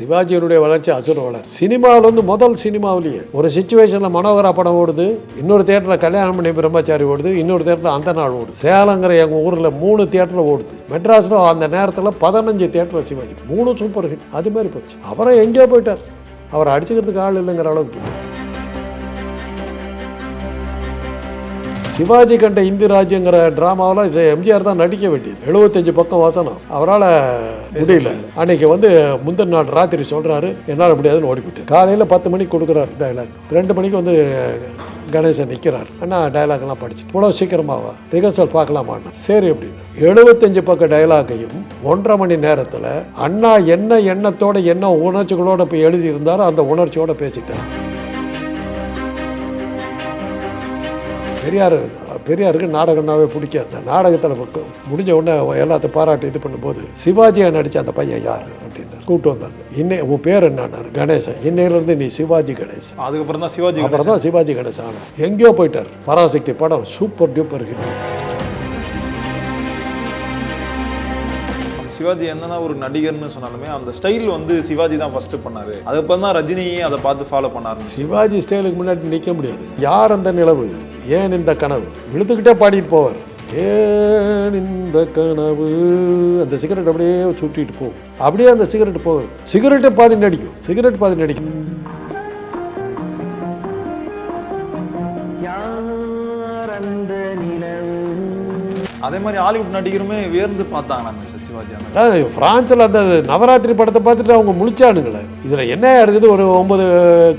சிவாஜியினுடைய வளர்ச்சி அசுர வளர்ச்சி. சினிமாவில் வந்து முதல் சினிமாவிலேயே ஒரு சிச்சுவேஷனில் மனோகரா படம் ஓடுது, இன்னொரு தேட்டரில் கல்யாணம் பண்ணி பிரம்மச்சாரி ஓடுது, இன்னொரு தேட்டரில் அந்த நாள் ஓடுது. சேலங்கிற எங்கள் ஊரில் 3 தேட்டரில் ஓடுது. மெட்ராஸில் அந்த நேரத்தில் 15 தேட்டரில் சிவாஜி 3 சூப்பர் ஹிட். அது மாதிரி போச்சு. அவரை எங்கேயோ போயிட்டார். அவரை அடிச்சுக்கிறதுக்கு ஆள் இல்லைங்கிற அளவுக்கு போயிட்டார். சிவாஜி கண்ட இந்தி ராஜ்யங்கிற டிராமாவில் எம்ஜிஆர் தான் நடிக்க வேண்டியது. 75 பக்கம் வசனம். அவரால் முடியல. அன்னைக்கு வந்து முந்தின நாள் ராத்திரி சொல்கிறாரு என்னால் முடியாதுன்னு ஓடிவிட்டு. காலையில் 10 மணிக்கு கொடுக்குறாரு டைலாக். 2 மணிக்கு வந்து கணேசன் நிற்கிறார். அண்ணா டைலாக்லாம் படிச்சு இவ்வளோ சீக்கிரமாவா ரிஹர்சல் பார்க்கலாமாண்ணா? சரி அப்படின்னு 75 பக்க டைலாக்கையும் 1.5 மணி நேரத்தில் அண்ணா என்ன எண்ணத்தோட என்ன உணர்ச்சிகளோட போய் எழுதியிருந்தாரோ அந்த உணர்ச்சியோட பேசிட்டார். பெரியாருக்கு நாடகம்னாவே பிடிக்காது. அந்த நாடகத்தில் முடிஞ்ச உடனே எல்லாத்தையும் பாராட்டி இது பண்ணும்போது சிவாஜியை நடித்த அந்த பையன் யார் அப்படின்னு கூப்பிட்டு வந்தாங்க. உன் பேர் என்னன்னாரு? கணேசன். இன்னையிலேருந்து நீ சிவாஜி கணேசன். அதுக்கப்புறம் தான் சிவாஜி சிவாஜி கணேசன் ஆனால் எங்கேயோ போயிட்டார். பராசக்தி படம் சூப்பர் டூப்பர் ஹிட். சிவாஜி என்னன்னா ஒரு நடிகர்னு சொன்னாலுமே அந்த ஸ்டைல் வந்து சிவாஜி தான் ஃபர்ஸ்ட் பண்ணாரு. அதுக்கப்புறம் தான் ரஜினியே அதை பார்த்து ஃபாலோ பண்ணாரு. சிவாஜி ஸ்டைலுக்கு முன்னாடி நிற்க முடியாது. யார் அந்த நிலவு, ஏன் இந்த கனவு இழுத்துக்கிட்டே பாடிட்டு போவார். ஏன் இந்த கனவு, அந்த சிகரெட் அப்படியே சுட்டிட்டு போகும். அப்படியே அந்த சிகரெட் போகுது. சிகரெட்டை பாதி நடிக்கும். அதே மாதிரி ஹாலிவுட் நடிகருமே வியர்ந்து பார்த்தாங்க சிவாஜி. பிரான்ஸில் அந்த நவராத்திரி படத்தை பார்த்துட்டு அவங்க முழிச்சானுங்களே. இதில் என்ன இருக்குது, ஒரு 9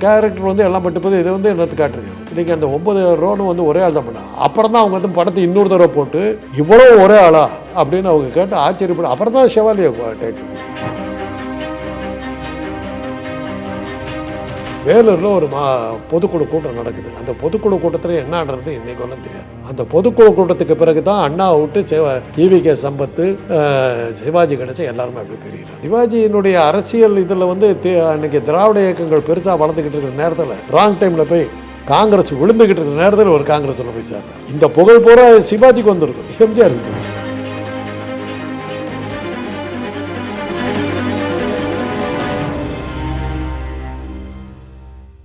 கேரக்டர் வந்து எல்லாம் பட்டு போது இதை வந்து என்னத்து காட்டுறீங்க. இன்னைக்கு அந்த 9 ரோனும் வந்து ஒரே ஆள் தான் பண்ணாங்க. அப்புறம் தான் அவங்க வந்து படத்தை இன்னொரு தடவை போட்டு இவ்வளோ ஒரே ஆளா அப்படின்னு அவங்க கேட்டு ஆச்சரியப்படும். அப்புறம் தான் ஷெவாலியே டைட்டில். வேலூரில் ஒரு பொதுக்குழு கூட்டம் நடக்குது. அந்த பொதுக்குழு கூட்டத்தில் என்ன நடந்தது இன்னைக்கு ஒன்றும் தெரியாது. அந்த பொதுக்குழு கூட்டத்துக்கு பிறகு தான் அண்ணா விட்டு ஈவிகே சம்பத்து, சிவாஜி கணேசன் எல்லாருமே அப்படி பெரியறாங்க. சிவாஜியினுடைய அரசியல் இதில் வந்து அன்னைக்கு திராவிட இயக்கங்கள் பெருசாக வளர்ந்துக்கிட்டு இருக்கிற நேரத்தில் ராங் டைமில் போய் காங்கிரஸ் விழுந்துக்கிட்டு இருக்கிற நேரத்தில் ஒரு காங்கிரஸில் போய் சேர்றாரு. இந்த புகழ் பூரா சிவாஜிக்கு வந்திருக்கும், எம்ஜிஆருக்கு போச்சு.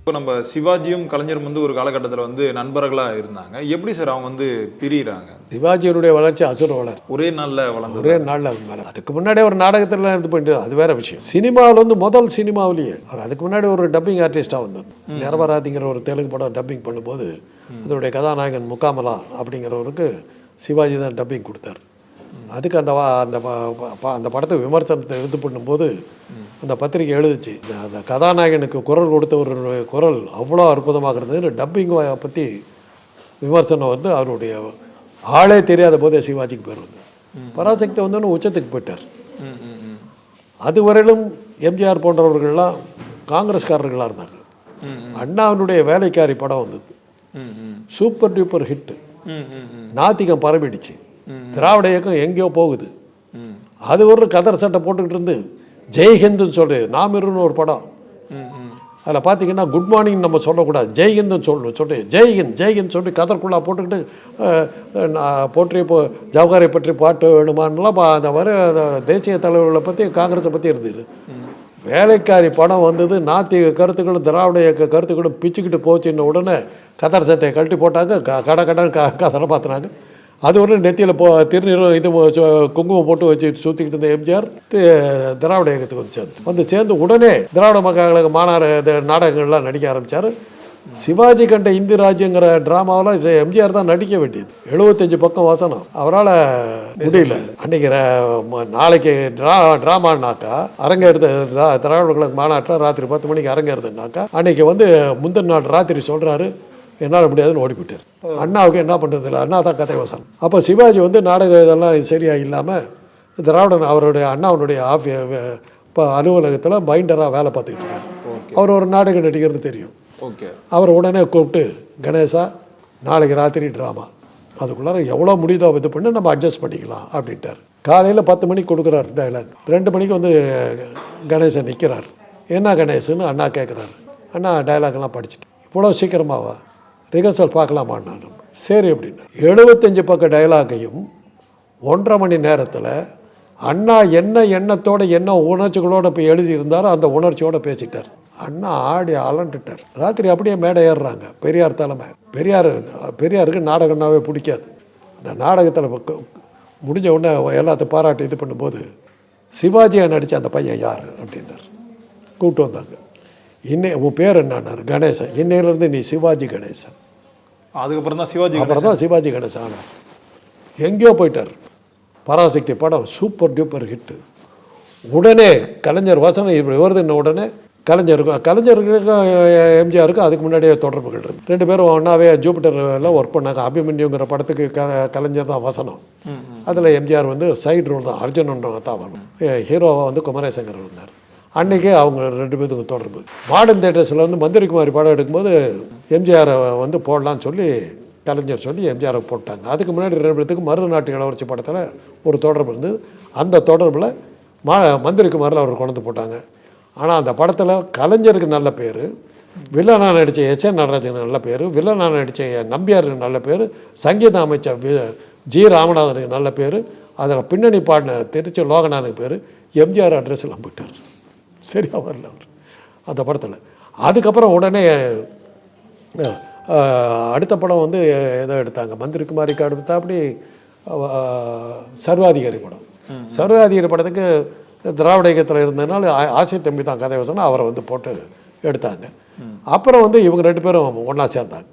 இப்போ நம்ம சிவாஜியும் கலைஞரும் வந்து ஒரு காலகட்டத்தில் வந்து நண்பர்களாக இருந்தாங்க. எப்படி சார் அவங்க வந்து பிரிகிறாங்க? சிவாஜியினுடைய வளர்ச்சி அசுர வளர்ச்சி. ஒரே நாளில் வளர்ந்து ஒரே நாளில் மேலே. அதுக்கு முன்னாடியே ஒரு நாடகத்தில் இது பண்ணிட்டு அது வேற விஷயம். சினிமாவில் வந்து முதல் சினிமாவிலேயே அவர் அதுக்கு முன்னாடி ஒரு டப்பிங் ஆர்டிஸ்டாக வந்தார். நிரபராதிங்கிற ஒரு தெலுங்கு படம் டப்பிங் பண்ணும்போது அதனுடைய கதாநாயகன் முக்காமலா அப்படிங்கிறவருக்கு சிவாஜி தான் டப்பிங் கொடுத்தார். அதுக்கு அந்த படத்தை விமர்சனத்தை இது பண்ணும்போது அந்த பத்திரிகை எழுதுச்சு, அந்த கதாநாயகனுக்கு குரல் கொடுத்த ஒரு குரல் அவ்வளோ அற்புதமாக இருந்தது. டப்பிங் பற்றி விமர்சனம் வந்து அவருடைய ஆளே தெரியாத போதே சிவாஜிக்கு பேர் வந்து பராசக்தி வந்தோன்னு உச்சத்துக்கு போயிட்டார். அதுவரையிலும் எம்ஜிஆர் போன்றவர்கள்லாம் காங்கிரஸ்காரர்களாக இருந்தாங்க. அண்ணாவினுடைய வேலைக்காரி படம் வந்தது, சூப்பர் டூப்பர் ஹிட்டு. நாத்திகம் பரவிடுச்சு. திராவிட இயக்கம் எங்கேயோ போகுது. அது ஒரு கதர் சட்டை போட்டுக்கிட்டு இருந்து ஜெய்ஹிந்துன்னு சொல்கிறேன். நாமிருன்னு ஒரு படம், அதில் பார்த்தீங்கன்னா குட் மார்னிங் நம்ம சொல்லக்கூடாது, ஜெய்ஹிந்துன்னு சொல்லிட்டு ஜெய்ஹிந்த் சொல்லி கதற்குள்ளா போட்டுக்கிட்டு போற்றி ஜவஹரை பற்றி பாட்டு வேணுமான்லாம் அந்த மாதிரி தேசிய தலைவர்களை பற்றி காங்கிரஸை பற்றி இருந்தது. வேலைக்காரி படம் வந்தது. நாத்திக கருத்துக்களும் திராவிட இயக்க கருத்துக்களும் பிச்சுக்கிட்டு போச்சுன்ன உடனே கதர் சட்டையை கழட்டி போட்டாங்க. கடன் கதரை பார்த்துனாங்க. அது ஒரு நெத்தியில் திருநீரும் இது குங்குமம் போட்டு வச்சு சுற்றிக்கிட்டு இருந்த எம்ஜிஆர் திராவிட இயக்கத்துக்கு வந்து சேர்ந்து உடனே திராவிட மக்களுக்கு மாநாடு நாடகங்கள்லாம் நடிக்க ஆரம்பித்தார். சிவாஜி கண்ட இந்தி ராஜ்யங்கிற டிராமாவில் எம்ஜிஆர் தான் நடிக்க வேண்டியது. 75 பக்கம் வசனம். அவரால் முடியல. அன்றைக்கி நாளைக்கு ட்ராமானாக்கா அரங்கேறுது. திராவிட கழக மாநாட்டில் ராத்திரி 10 மணிக்கு அரங்கேறுதுனாக்கா அன்றைக்கி வந்து முந்தின நாள் ராத்திரி சொல்கிறாரு என்னால் முடியாதுன்னு ஓடிவிட்டார். அண்ணாவுக்கு என்ன பண்ணுறது இல்லை, அண்ணா தான் கதை வசனம். அப்போ சிவாஜி வந்து நாடகம் இதெல்லாம் சரியாக இல்லாமல் திராவிடன் அவருடைய அண்ணாவுடைய இப்போ அலுவலகத்தில் பைண்டராக வேலை பார்த்துக்கிட்டு இருக்கார். அவர் ஒரு நாடக நடிகர்னு தெரியும். அவர் உடனே கூப்பிட்டு கணேசா நாளைக்கு ராத்திரி ட்ராமா, அதுக்குள்ளார எவ்வளோ முடியுதோ இது பண்ணி நம்ம அட்ஜஸ்ட் பண்ணிக்கலாம் அப்படின்ட்டார். காலையில் 10 மணிக்கு கொடுக்குறாரு டைலாக். 2 மணிக்கு வந்து கணேசன் நிற்கிறார். என்ன கணேசன்னு அண்ணா கேட்குறாரு. அண்ணா டைலாக்லாம் படிச்சுட்டு இவ்வளோ சீக்கிரமாவா ரிஹர்சல் பார்க்கலாமான்னு? சரி அப்படின்னு 75 பக்க டைலாக்கையும் 1.5 மணி நேரத்தில் அண்ணா என்ன எண்ணத்தோட என்ன உணர்ச்சிகளோட போய் எழுதியிருந்தாரோ அந்த உணர்ச்சியோட பேசிட்டார். அண்ணா ஆடி அலண்டுட்டார். ராத்திரி அப்படியே மேடை ஏறுறாங்க. பெரியார் தலைமை. பெரியாருக்கு நாடகம்னாவே பிடிக்காது. அந்த நாடகத்தில் முடிஞ்ச உடனே எல்லாத்தையும் பாராட்டி இது பண்ணும்போது சிவாஜியை நடித்த அந்த பையன் யார் அப்படின்னார். கூப்பிட்டு வந்தாங்க. உன் பேர் என்னன்னார். கணேசன். இன்னையிலேருந்து நீ சிவாஜி கணேசன். அதுக்கப்புறம் தான் சிவாஜி அப்புறம் தான் சிவாஜி கணேசன் ஆனார். எங்கேயோ போயிட்டார். பராசக்தி படம் சூப்பர் டூப்பர் ஹிட்டு. உடனே கலைஞர் வசனம் இப்படி வருதுன்ன உடனே கலைஞருக்கு எம்ஜிஆருக்கு அதுக்கு முன்னாடியே தொடர்புகள் இருக்குது. 2 பேரும் ஒன்றாவே ஜூபிட்டரில் ஒர்க் பண்ணாங்க. அபிமன்யுங்கிற படத்துக்கு கலைஞர் தான் வசனம். அதில் எம்ஜிஆர் வந்து சைடு ரோல் தான், அர்ஜுனன்றவங்க தான் வரும். ஹீரோவாக வந்து குமரேசங்கர் இருந்தார். அன்றைக்கே அவங்க 2 பேத்துக்கும் தொடர்பு. மாடர்ன் தேட்டர்ஸில் வந்து மந்திரிக்குமாரி படம் எடுக்கும்போது எம்ஜிஆரை வந்து போடலான்னு சொல்லி கலைஞர் சொல்லி எம்ஜிஆரை போட்டாங்க. அதுக்கு முன்னாடி 2 பேத்துக்கு மருதநாட்டு இளவரசி படத்தில் ஒரு தொடர்பு இருந்தது. அந்த தொடர்பில் மந்திரிக்குமாரில் அவர் கொண்டு போட்டாங்க. ஆனால் அந்த படத்தில் கலைஞருக்கு நல்ல பேர், வில்லனா நடித்த எஸ்.என். நடராஜன் நல்ல பேர், வில்லனா நடித்த நம்பியாருக்கு நல்ல பேர், சங்கீத அமைச்சர் ஜி. ராமநாதனுக்கு நல்ல பேர், அதில் பின்னணி பாடின திருச்சி லோகநாதனுக்கு பேர். எம்ஜிஆர் அட்ரஸில் போயிட்டார். சரியா வரல அவர் அந்த படத்தில். அதுக்கப்புறம் உடனே அடுத்த படம் வந்து எதோ எடுத்தாங்க. மந்திரிக்குமாரிக்கு அடுத்தா அப்படி சர்வாதிகாரி படம். சர்வாதிகாரி படத்துக்கு திராவிட இயக்கத்தில் இருந்ததுனால ஆசை தம்பி தான் கதை வசனம் அவரை வந்து போட்டு எடுத்தாங்க. அப்புறம் வந்து இவங்க 2 பேரும் ஒன்றா சேர்ந்தாங்க.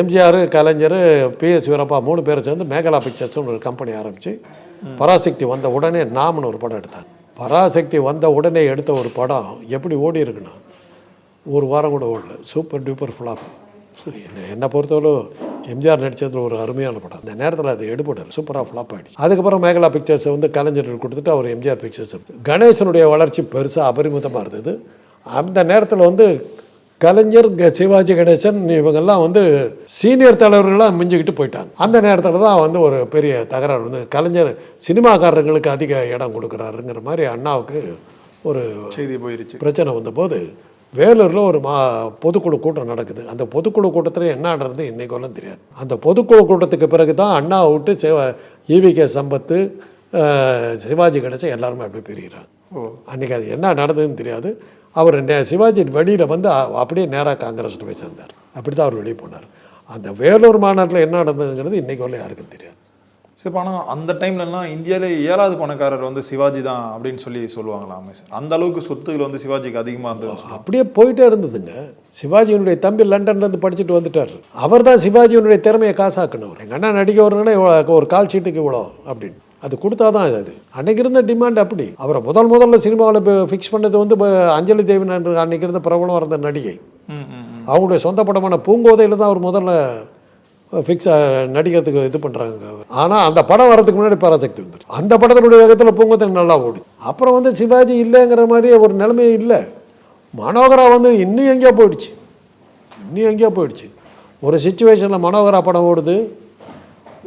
எம்ஜிஆர், கலைஞர், PS வீரப்பா 3 பேரை சேர்ந்து மேகலா பிக்சர்ஸ்னு ஒரு கம்பெனி ஆரம்பித்து பராசக்தி வந்த உடனே நாம்னு ஒரு படம் எடுத்தாங்க. பராசக்தி வந்த உடனே எடுத்த ஒரு படம் எப்படி ஓடி இருக்குன்னா 1 வாரம் கூட ஓடல. Super duper flop. என்னை பொறுத்தவரை எம்ஜிஆர் நடித்ததில் ஒரு அருமையான படம். அந்த நேரத்தில் அது எடுபடல, சூப்பராக ஃப்ளாப் ஆகிடுச்சு. அதுக்கப்புறம் மேகலா பிக்சர்ஸை வந்து கலைஞர் கொடுத்துட்டு அவர் எம்ஜிஆர் பிக்சர்ஸ். கணேசனுடைய வளர்ச்சி பெருசாக அபரிமிதமாக இருந்தது. அந்த நேரத்தில் வந்து கலைஞர், சிவாஜி கணேசன் இவங்கெல்லாம் வந்து சீனியர் தலைவர்களாக மிஞ்சிக்கிட்டு போயிட்டாங்க. அந்த நேரத்தில் தான் வந்து ஒரு பெரிய தகராறு வந்து கலைஞர் சினிமாக்காரர்களுக்கு அதிக இடம் கொடுக்குறாருங்கிற மாதிரி அண்ணாவுக்கு ஒரு செய்தி போயிருச்சு. பிரச்சனை வந்தபோது வேலூரில் ஒரு பொதுக்குழு கூட்டம் நடக்குது. அந்த பொதுக்குழு கூட்டத்தில் என்ன நடந்தது இன்னைக்கு வரலாம் தெரியாது. அந்த பொதுக்குழு கூட்டத்துக்கு பிறகு தான் அண்ணாவை விட்டு EVK சம்பத்து, சிவாஜி கணேசன் எல்லாருமே அப்படியே பிரிகிறாங்க. அன்றைக்கி அது என்ன நடந்ததுன்னு தெரியாது. அவர் சிவாஜி வெளியில் வந்து அப்படியே நேராக காங்கிரஸில் போய் சேர்ந்தார். அப்படி தான் அவர் வெளியே போனார். அந்த வேலூர் மாநாட்டில் என்ன நடந்ததுங்கிறது இன்றைக்கு வரல யாருக்கும் தெரியாது. சரி, ஆனால் அந்த டைம்லலாம் இந்தியாவிலே 7வது பணக்காரர் வந்து சிவாஜி தான் அப்படின்னு சொல்லுவாங்களாமே சார். அந்த அளவுக்கு சொத்துகள் வந்து சிவாஜிக்கு அதிகமாக இருந்தது. அப்படியே போயிட்டே இருந்ததுங்க. சிவாஜியினுடைய தம்பி லண்டன்லேருந்து படிச்சுட்டு வந்துட்டார். அவர் தான் சிவாஜியினுடைய திறமையை காசாக்கணும். எங்கள் அண்ணா நடிக்க வரணுன்னா ஒரு கால் ஷீட்டுக்கு இவ்வளோ அப்படின்னு அது கொடுத்தா தான் அது. அன்றைக்கி இருந்த டிமாண்ட் அப்படி. அவரை முதல்ல சினிமாவில் ஃபிக்ஸ் பண்ணது வந்து அஞ்சலி தேவன் என்று அன்றைக்கி இருந்த பிரபலமாக இருந்த நடிகை. அவங்களுடைய சொந்த படமான பூங்கோதையில் தான் அவர் முதல்ல ஃபிக்ஸ் நடிக்கிறதுக்கு இது பண்ணுறாங்க. ஆனால் அந்த படம் வர்றதுக்கு முன்னாடி பராசக்தி வந்துச்சு. அந்த படத்தினுடைய வேகத்தில் பூங்கோதை நல்லா ஓடி. அப்புறம் வந்து சிவாஜி இல்லைங்கிற மாதிரி ஒரு நிலைமையே இல்லை. மனோகரா வந்து இன்னும் எங்கேயோ போயிடுச்சு. ஒரு சிச்சுவேஷனில் மனோகரா படம் ஓடுது,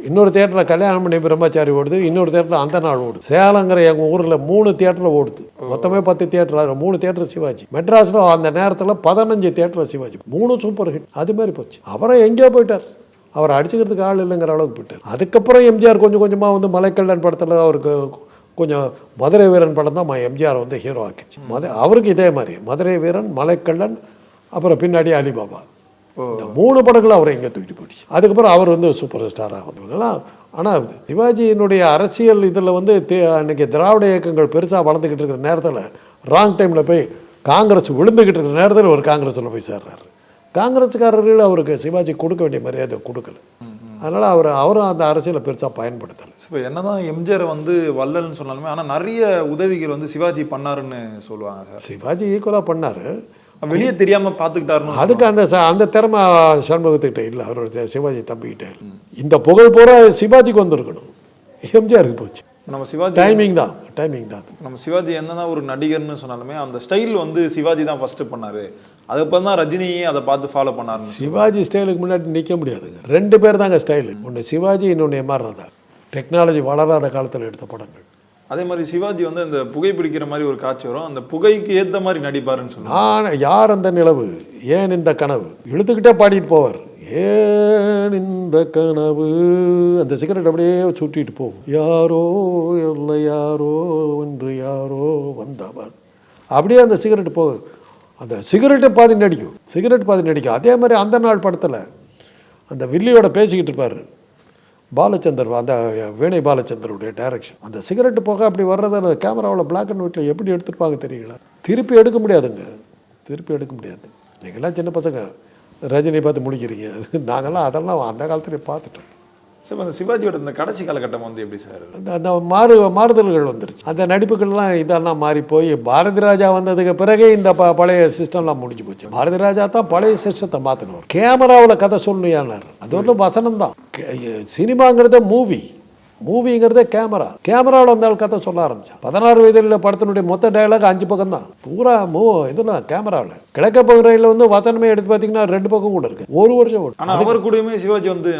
இன்னொரு தேட்டரில் கல்யாணம் பண்ணி பிரம்மச்சாரி ஓடுது, இன்னொரு தேட்டரில் அந்த நாள் ஓடுது. சேலங்கிற எங்கள் ஊரில் 3 தியேட்டரில் ஓடுது. மொத்தமே 10 தியேட்டர், 3 தியேட்டர் சிவாஜி. மெட்ராஸில் அந்த நேரத்தில் 15 தியேட்டரில் சிவாஜி. 3 super hit. அது மாதிரி போச்சு. அப்புறம் எங்கேயோ போயிட்டார். அவர் அடிச்சுக்கிறதுக்கு ஆள் இல்லைங்கிற அளவுக்கு போயிட்டார். அதுக்கப்புறம் எம்ஜிஆர் கொஞ்சம் கொஞ்சமாக வந்து மலைக்கல்லன் படத்தில் அவருக்கு கொஞ்சம் மதுரை வீரன் படம் தான் எம்ஜிஆர் வந்து ஹீரோ ஆக்கிச்சு. அவருக்கு இதே மாதிரி மதுரை வீரன், மலைக்கல்லன், அப்புறம் பின்னாடி அலிபாபா, இந்த 3 படங்களும் அவரை எங்கே தூக்கிட்டு போயிடுச்சு. அதுக்கப்புறம் அவர் வந்து சூப்பர் ஸ்டாராக வந்துருக்கலாம். ஆனால் சிவாஜியினுடைய அரசியல் இதில் வந்து அன்றைக்கி திராவிட இயக்கங்கள் பெருசாக வளர்ந்துக்கிட்டு இருக்கிற நேரத்தில் ராங் டைமில் போய் காங்கிரஸ் விழுந்துக்கிட்டு இருக்கிற நேரத்தில் ஒரு காங்கிரஸில் போய் சேர்றாரு. காங்கிரஸ்காரர்கள் அவருக்கு சிவாஜி கொடுக்க வேண்டிய மரியாதை கொடுக்கல. அதனால் அவரும் அந்த அரசியலை பெருசாக பயன்படுத்தலை. இப்போ என்னதான் எம்ஜிஆர் வந்து வள்ளல்னு சொன்னாலுமே ஆனால் நிறைய உதவிகள் வந்து சிவாஜி பண்ணாருன்னு சொல்லுவாங்க சார். சிவாஜி ஈக்குவலாக பண்ணார், வெளியே தெரியாமல் பார்த்துக்கிட்டாருன்னு. அதுக்கு அந்த திறமை சண்முகத்துக்கிட்ட இல்லை, அவரோட சிவாஜி தம்பிக்கிட்ட. இந்த புகழ் பூரா சிவாஜிக்கு வந்திருக்கணும், எம்ஜிஆருக்கு போச்சு. நம்ம சிவாஜி டைமிங் தான். நம்ம சிவாஜி என்னதான் ஒரு நடிகர்னு சொன்னாலுமே அந்த ஸ்டைல் வந்து சிவாஜி தான் ஃபர்ஸ்ட் பண்ணாரு. அதுக்கப்புறம் தான் ரஜினியே அதை பார்த்து ஃபாலோ பண்ணாரு. சிவாஜி ஸ்டைலுக்கு முன்னாடி நிற்க முடியாதுங்க. 2 பேர் தாங்க ஸ்டைலு. ஒன்று சிவாஜி, இன்னொன்று எம்ஆர் ராதா. டெக்னாலஜி வளராத காலத்தில் எடுத்த படங்கள். அதே மாதிரி சிவாஜி வந்து அந்த புகை பிடிக்கிற மாதிரி ஒரு காட்சி வரும், அந்த புகைக்கு ஏற்ற மாதிரி நடிப்பாருன்னு சொன்னாங்க. யார் அந்த நிலவு, ஏன் இந்த கனவு, இழுத்துக்கிட்டே பாடிட்டு போவார். ஏன் இந்த கனவு, அந்த சிகரெட் அப்படியே சுட்டிட்டு போகும். யாரோ இல்லை யாரோ என்று யாரோ வந்தவர், அப்படியே அந்த சிகரெட் போகுது. அந்த சிகரெட்டை பாதி நடிக்கும், சிகரெட் பாதி நடிக்கும். அதே மாதிரி அந்த நாள் படத்தில் அந்த வில்லியோட பேசிக்கிட்டு இருப்பார் பாலச்சந்தர், அந்த வீணை பாலச்சந்தருடைய டைரக்ஷன். அந்த சிகரெட்டு போக அப்படி வர்றதை அந்த கேமராவில் பிளாக் அண்ட் ஒயிட்டில் எப்படி எடுத்துருப்பாங்க தெரியல. திருப்பி எடுக்க முடியாதுங்க, திருப்பி எடுக்க முடியாது. நீங்கள்லாம் சின்ன பசங்க ரஜினி பார்த்து முடிக்கிறீங்க, நாங்கள்லாம் அதெல்லாம் அந்த காலத்துலேயே பார்த்துட்டோம். சார் அந்த சிவாஜியோட இந்த கடைசி காலகட்டம் வந்து எப்படி சார்? அந்த மாறுதல்கள் வந்துருச்சு. அந்த நடிப்புகள்லாம் இதெல்லாம் மாறி போய் பாரதி ராஜா வந்ததுக்கு பிறகு இந்த பழைய சிஸ்டம்லாம் முடிஞ்சு போச்சு. பாரதி ராஜா தான் பழைய சிஸ்டத்தை மாற்றினவர். கேமராவில் கதை சொல்லணும்னார், அது ஒன்றும் வசனம் தான். சினிமாங்கிறத மூவிங்கிறதே கேமராவில் வந்தாலும் கதை சொல்ல ஆரம்பித்தான். 16 வயதில் படத்தினுடைய மொத்த டயலாக் 5 பக்கம் தான், பூரா இதெல்லாம் கேமராவில். கிழக்க பகுதியில் வந்து வசனமே எடுத்து பார்த்தீங்கன்னா 2 பக்கம் கூட இருக்கு. ஒரு வருஷம் ஓடும். ஆனால் அவர் கூடயுமே சிவாஜி வந்து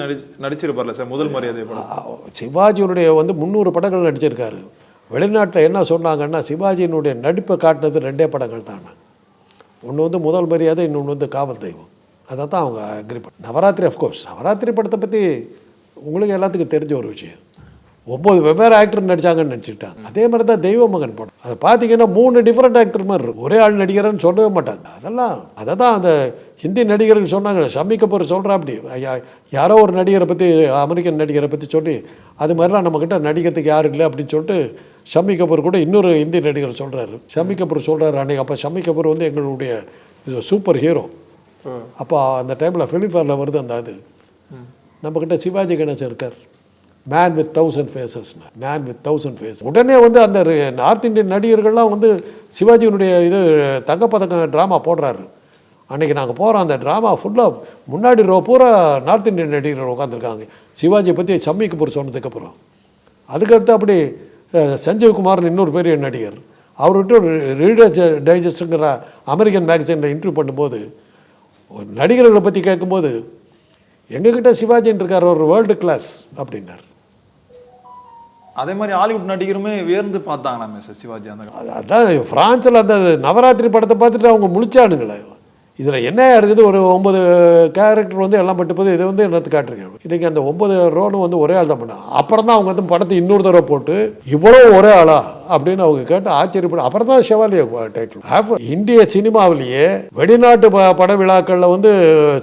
நடிச்சிருப்பார்ல சார் முதல் மரியாதை படம். சிவாஜியுடைய வந்து 300 படங்கள் நடிச்சிருக்காரு. வெளிநாட்டில் என்ன சொன்னாங்கன்னா சிவாஜியினுடைய நடிப்பை காட்டினது 2 படங்கள் தான். ஒன்று வந்து முதல் மரியாதை, இன்னொன்று வந்து காவல் தெய்வம். அதை தான் அவங்க அக்ரி பண்ண. நவராத்திரி, அஃப்கோர்ஸ் நவராத்திரி படத்தை பற்றி உங்களுக்கு எல்லாத்துக்கும் தெரிஞ்ச ஒரு விஷயம். 9 வெவ்வேறு ஆக்டர் நடிச்சாங்கன்னு நினச்சிக்கிட்டாங்க. அதே மாதிரி தான் தெய்வ மகன் படம். அதை பார்த்தீங்கன்னா 3 டிஃப்ரெண்ட் ஆக்டர் மாதிரி இருக்கும், ஒரே ஆள் நடிகர்னு சொல்லவே மாட்டாங்க. அதை தான் அந்த ஹிந்தி நடிகர்கள் சொன்னாங்க. ஷம்மி கபூர் சொல்கிறா அப்படி யாரோ ஒரு நடிகரை பற்றி, அமெரிக்கன் நடிகரை பற்றி சொல்லி அது மாதிரிலாம் நம்மக்கிட்ட நடிக்கிறதுக்கு யாரும் இல்லை அப்படின்னு சொல்லிட்டு ஷம்மி கபூர் கூட இன்னொரு ஹிந்தி நடிகர் சொல்கிறாரு. ஷம்மி கபூர் சொல்கிறாரு அன்றைக்கி. அப்போ ஷம்மி கபூர் வந்து எங்களுடைய சூப்பர் ஹீரோ. அப்போ அந்த டைமில் ஃபிலிம்ஃபேரில் வருது அந்த அது. நம்மக்கிட்ட சிவாஜி கணேசன் இருக்கார், man with 1000 faces, man with 1000 face. உடனே வந்து அந்த நார்த் இந்தியன் நடிகர்கள்லாம் வந்து சிவாஜியினுடைய இது தங்கப்பதக்கம் ட்ராமா போடுறாரு. அன்றைக்கி நாங்கள் போகிறோம், அந்த ட்ராமா ஃபுல்லாக முன்னாடி பூரா நார்த் இந்தியன் நடிகர்கள் உட்காந்துருக்காங்க சிவாஜியை பற்றி ஷம்மி கபூர் சொன்னதுக்கப்புறம். அதுக்கடுத்து அப்படி சஞ்சீவ் குமார்னு இன்னொரு பெரிய நடிகர், அவர்கிட்ட ரீடர்ஸ் டைஜஸ்ட்டுங்கிற அமெரிக்கன் மேகசினில் இன்டர்வியூ பண்ணும்போது நடிகர்களை பற்றி கேட்கும்போது எங்ககிட்ட சிவாஜின்னு இருக்கார், ஒரு வேர்ல்டு கிளாஸ் அப்படின்னார். அதே மாதிரி ஹாலிவுட் நடிகருமே வியர்ந்து பார்த்தாங்களாமே சார் சிவாஜி. அதான் ஃப்ரான்ஸில் அந்த நவராத்திரி படத்தை பார்த்துட்டு அவங்க முழிச்சானுங்களே. இதில் என்ன இருக்குது, ஒரு 9 கேரக்டர் வந்து எல்லாம் பட்டு போது, இதை வந்து என்னத்து காட்டுறீங்க. இன்றைக்கி அந்த 9 ரோலும் வந்து ஒரே ஆள் தான் பண்ணாங்க. அப்புறம் தான் அவங்க வந்து படத்தை இன்னொரு தடவை போட்டு இவ்வளோ ஒரே ஆளா அப்படின்னு அவங்க கேட்டு ஆச்சரியப்படும். அப்புறம் தான் ஷெவாலியே டைட்டில். இந்திய சினிமாவிலேயே வெளிநாட்டு பட விழாக்களில் வந்து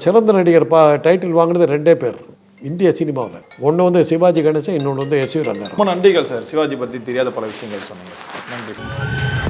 சிறந்த நடிகர் டைட்டில் வாங்கினது 2 பேர் இந்திய சினிமாவில். ஒன்று வந்து சிவாஜி கணேசன், இன்னொன்று வந்து எஸ்.வி. ரங்கராமன். ரொம்ப நன்றிகள் சார், சிவாஜி பற்றி தெரியாத பல விஷயங்கள் சொன்னீங்க சார். நன்றி சார்.